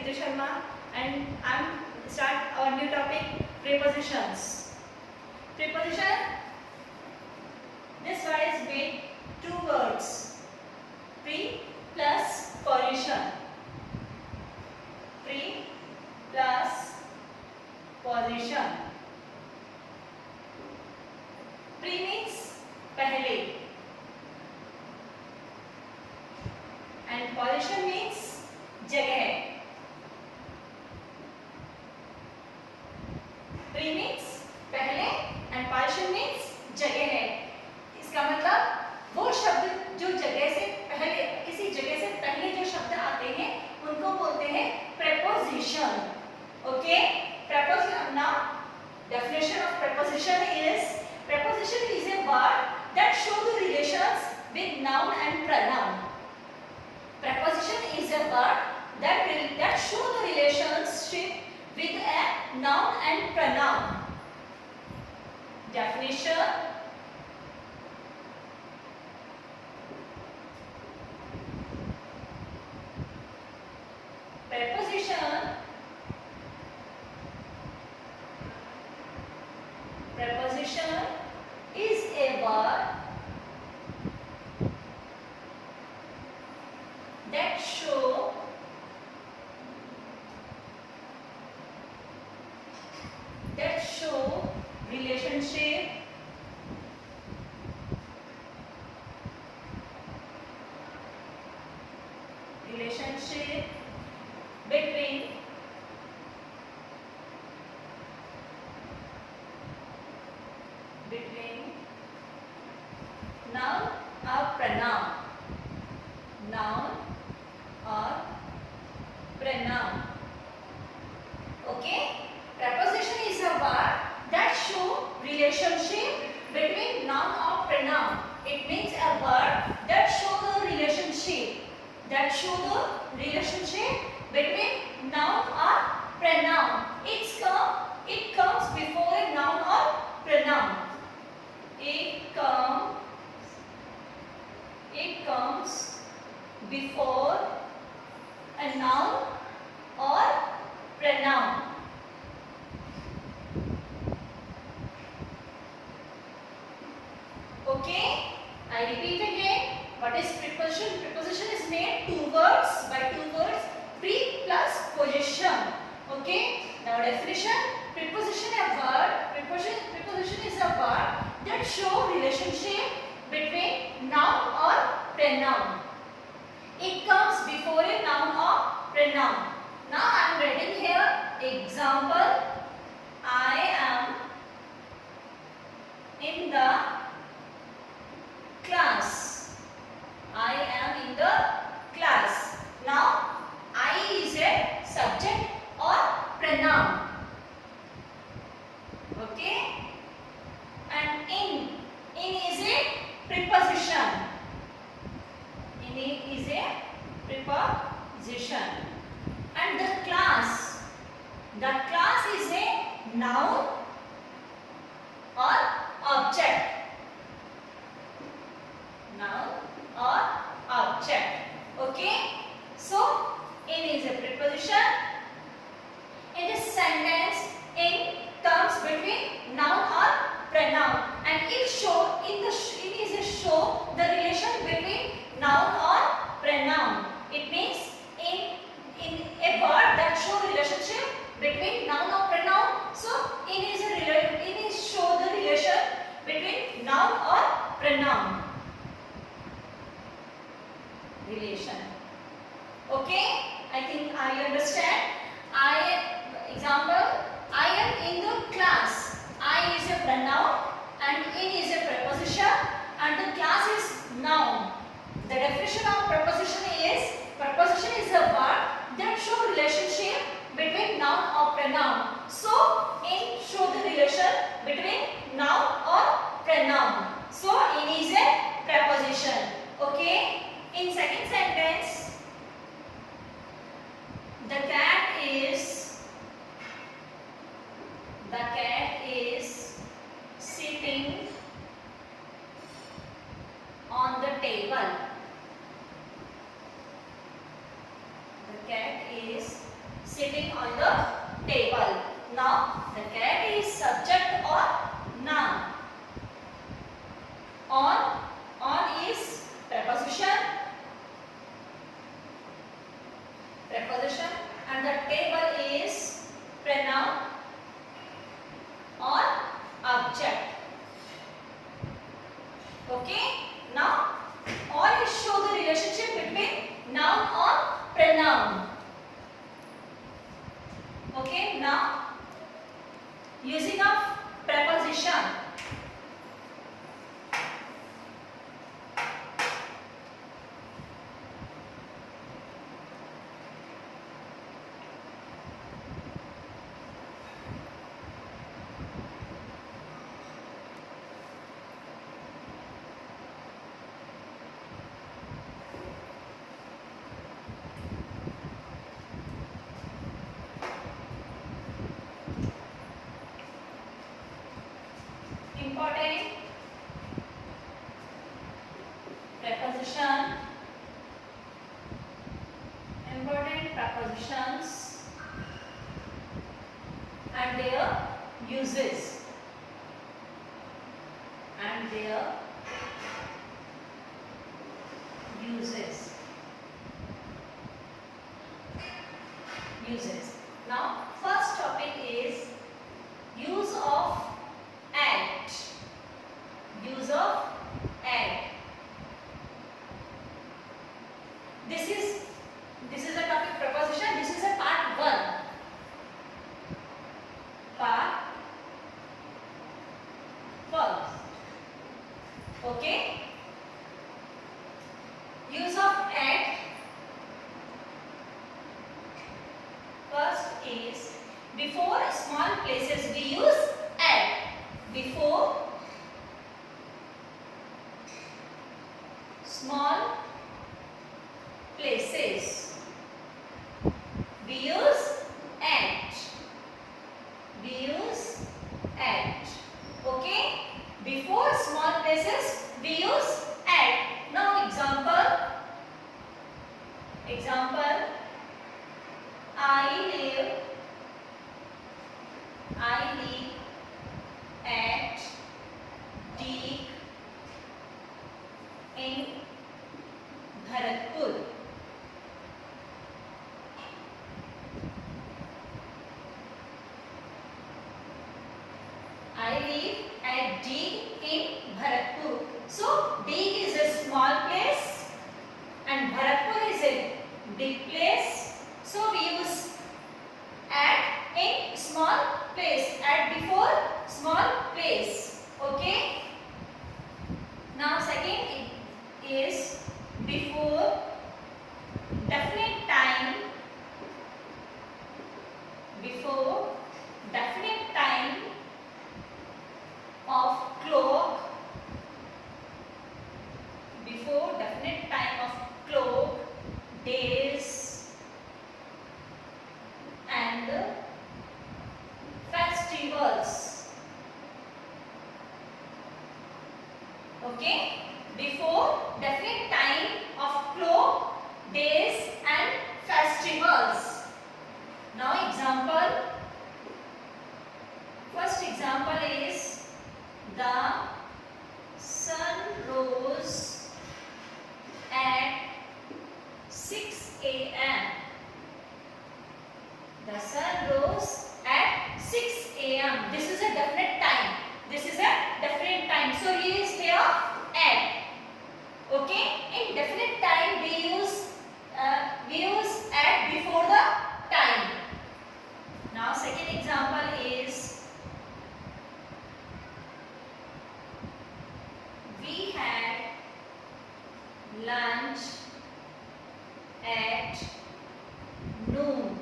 Ritu Sharma, and I'm start our new topic, prepositions. Preposition. This word is made two words. Pre plus position. Pre plus position. Pre means पहले and position means जगह. Pre means पहले and position means जगह है. इसका मतलब वो शब्द जो जगह से पहले, किसी जगह से पहले जो शब्द आते हैं उनको बोलते हैं preposition. Okay? Preposition. Now definition of preposition is a word that show the relations with noun and pronoun. Preposition is a word that show the relationship with a noun and pronoun. Definition. Preposition is a word that show relationship between noun or pronoun. Noun or pronoun. Okay? Preposition is a word that show relationship between noun or pronoun. It means a word that show the relationship between noun or pronoun. It comes before a noun or pronoun. It comes before a noun or pronoun. Okay, I repeat again. What is preposition? Preposition is made by two words, pre plus position. Okay, now definition. Preposition is a word that show relationship between noun or pronoun. It comes before a noun or pronoun. Now I am writing here example. I am in the class. I am in the class. Now I is a subject or pronoun. Okay? And in is a preposition. In is a preposition. And the class is a noun or object. Noun or object. Okay? So in is a preposition. In this sentence, in comes between noun or pronoun, and it show the relation between noun or pronoun. It means in a word that show relationship between noun or pronoun. So in show the relation between noun or pronoun. Relation. Okay? I think I understand. Example. I am in the class. I is a pronoun and in is a preposition and the class is noun. The definition of preposition is a word that show relationship between noun or pronoun. So in show the relation between noun or pronoun. So in is a preposition. Okay? In second sentence, the cat is sitting on the table. Now the cat is subject or noun. On is preposition and the table is pronoun or object. Okay, now on is show the relationship between noun or pronoun. Okay, now using of preposition. Important prepositions and their uses Now first topic is use of at. This is a topic preposition. This is a part 1. Okay. Use of at. First is before small places we use at. Before small places we use at. Okay, before small places we use at. Now example I live at Deek in Bharatpur. I live at Deek in Bharatpur. So Deek is a small place and Bharatpur is a big place. So we use at in small place, at before small place. Okay. Now second is before definite time. Of clock. Before definite time of clock, days and festivals. Okay, before definite time of clock, days and festivals. Now example. First example is the sun rose at 6 a.m. The sun rose at 6 a.m. This is a definite time. So he is here at. Okay. In definite time we use at before the time. Now second example is we had lunch at noon.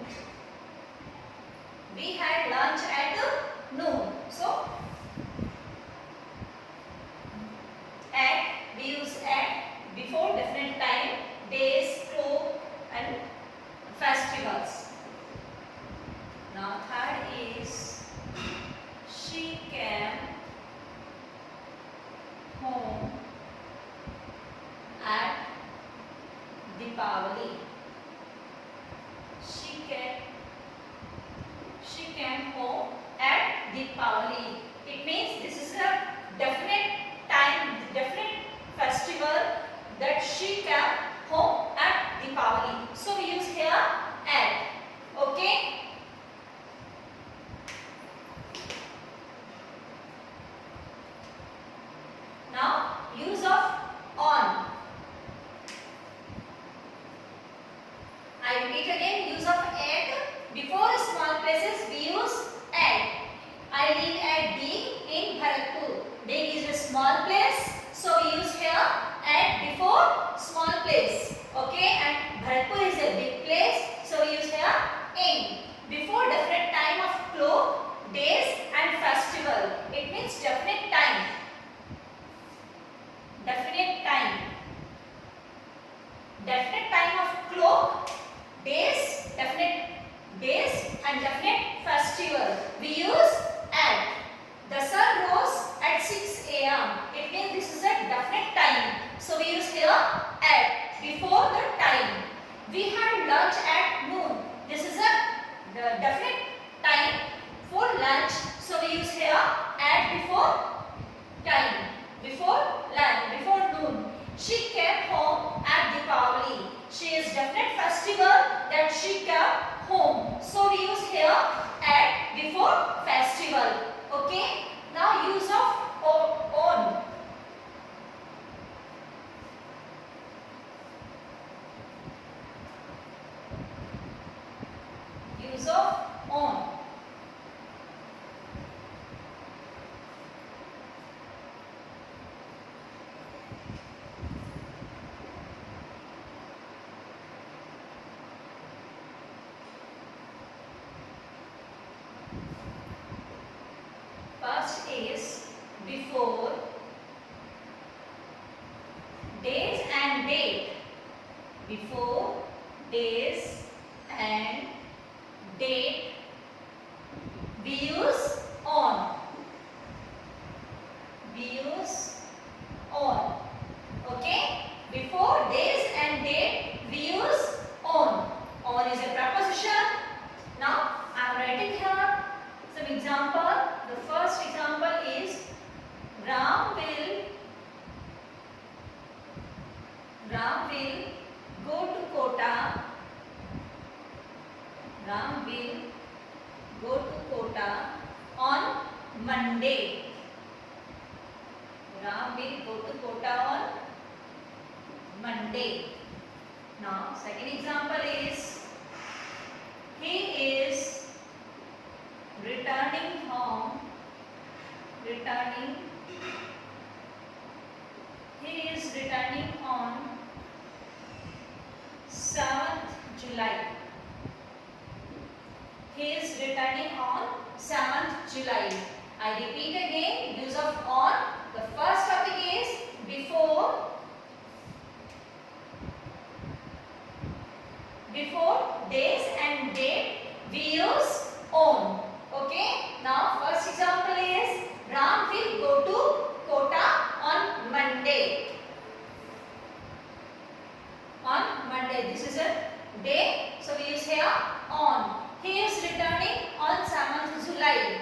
We had lunch at noon. So at, we use at before definite time, days, clock and festivals. Now third is she came home at Deepavali. She came she came home at Deepavali. It means this is a definite time, definite festival that she came home at Deepavali. So we use here at. Okay. Now use of on. I repeat again, use of at. Before small places we use at. I live at Dig in Bharatpur. Dig is a small place, so we use here at before small place. Okay, and Bharatpur is a big place, so we use here in. Before definite time of clock, days and festival. It means definite time. Definite time. Definite time of clock, days, definite days and definite festival. We use at. The sun rose at 6 a.m. It means this is a definite time. So we use here at before the time. We had lunch at noon. This is a definite time for lunch. So we use here at before time. Before lunch, before noon. She came home at Deepavali. She is definite festival that she came home. So we use here at before festival. Okay. Now use of on. Use of on. First is before, days and date. Before, days and date. We use on. We use on. Okay? Before, days and date. We use on. On is a preposition. Now I am writing here some example. The first example is Ram will go to Kota. Ram will go to Kota on Monday. Ram will go to Kota on Monday. Now second example is he is returning home. He is returning on 7th July. He is returning on 7th July. I repeat again, use of on. The first topic is before. Before, days and date. We use on. Okay. Now first example is Ram will go to Kota on Monday. On Monday. This is a day. So we use here on. He is returning on 7th July.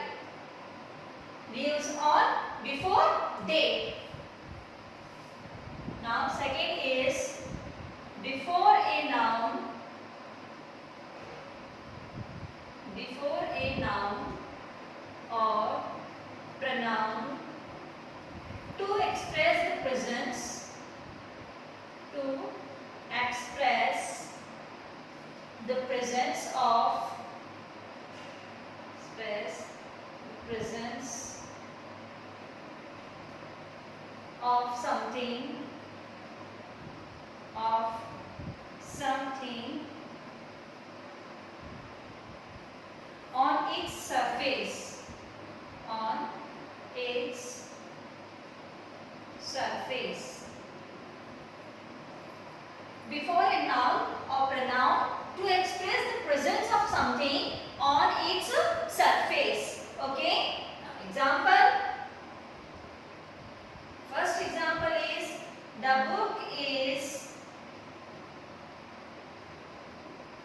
We use on before date. Now second is before a noun. Before a noun or pronoun to express the presence. To express the presence of. Express the presence of something. Of something on its surface. On its surface. Before a noun or pronoun to express the presence of something on its surface. Okay. Now, example. First example is the book is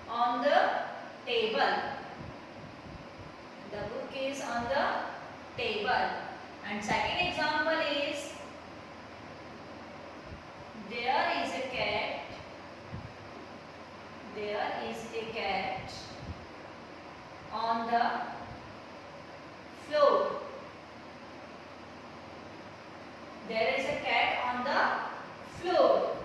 on the table. is on the table. And second example is, there is a cat. There is a cat on the floor. There is a cat on the floor.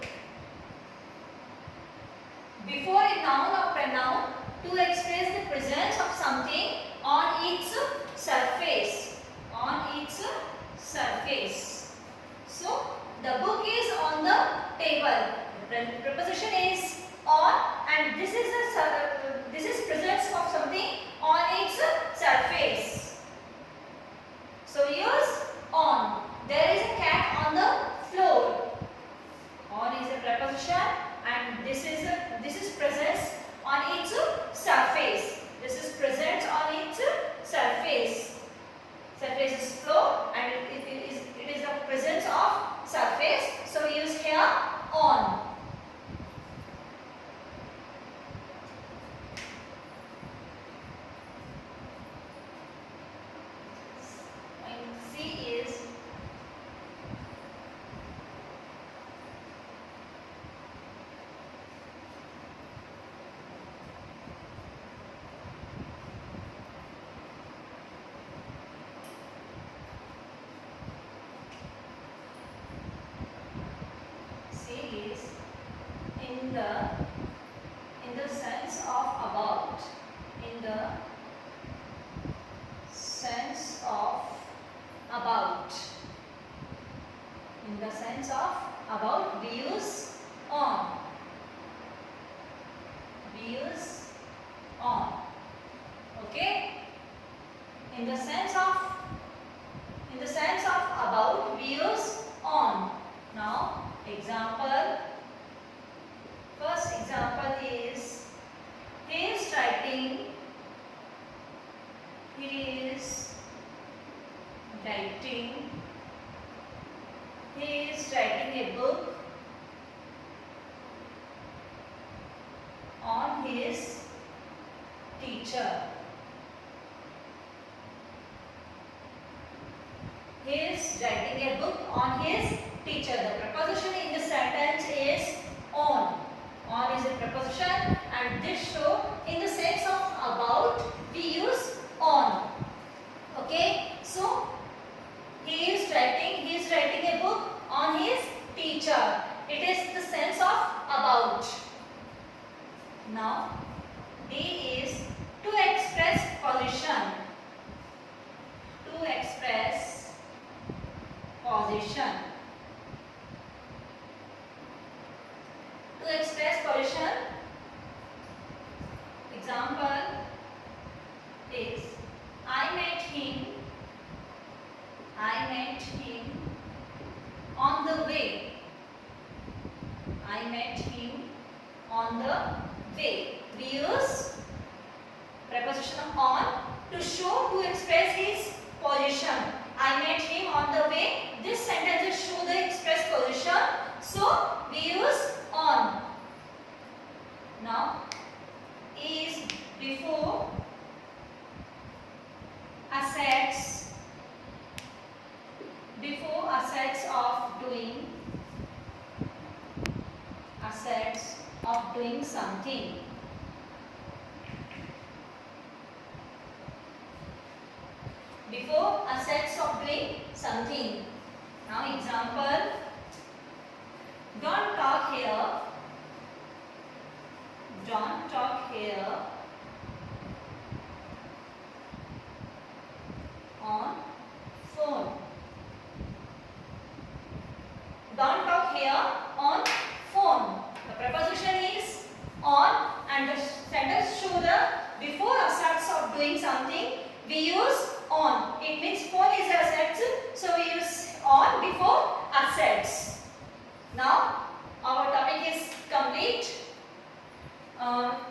Before a noun or pronoun to express the presence of something on its surface. On its surface. So the book is on the table. The preposition is on, and this is presence of something on its surface. So use on. There is a cat on the floor. On is a preposition, and this is presence on its surface. This is present on its surface. Surface is floor, and it is the presence of surface. So use here on. In the sense of about. In the sense of about. In the sense of about, we use on. We use on. Okay? In the sense of about, we use on. Now, example. First example is, he is writing. He is writing. He is writing a book on his teacher. He is writing a book on his teacher. The preposition in the sentence is on. On is a preposition, and this show in the sense of about, we use on. Okay, so he is writing a book on his teacher. It is the sense of about. Now D is to express position. To express position. To express position, example is, I met him on the way. I met him on the way. We use preposition on to show, to express his position. I met him on the way. This sentence show the express position, so we use on. Now is before assets. Before assets of doing something. Before assets of doing something. Now example, don't talk here. Don't talk here on phone. Don't talk here on phone. The preposition is on, and the sentence show the before assets of doing something, we use on. It means phone is assets, so we use on before assets. Now our topic is complete.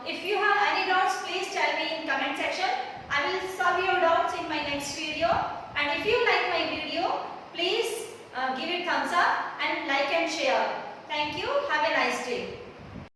If you have any doubts, please tell me in comment section. I will solve your doubts in my next video. And if you like my video, please give it thumbs up and like and share. Thank you. Have a nice day.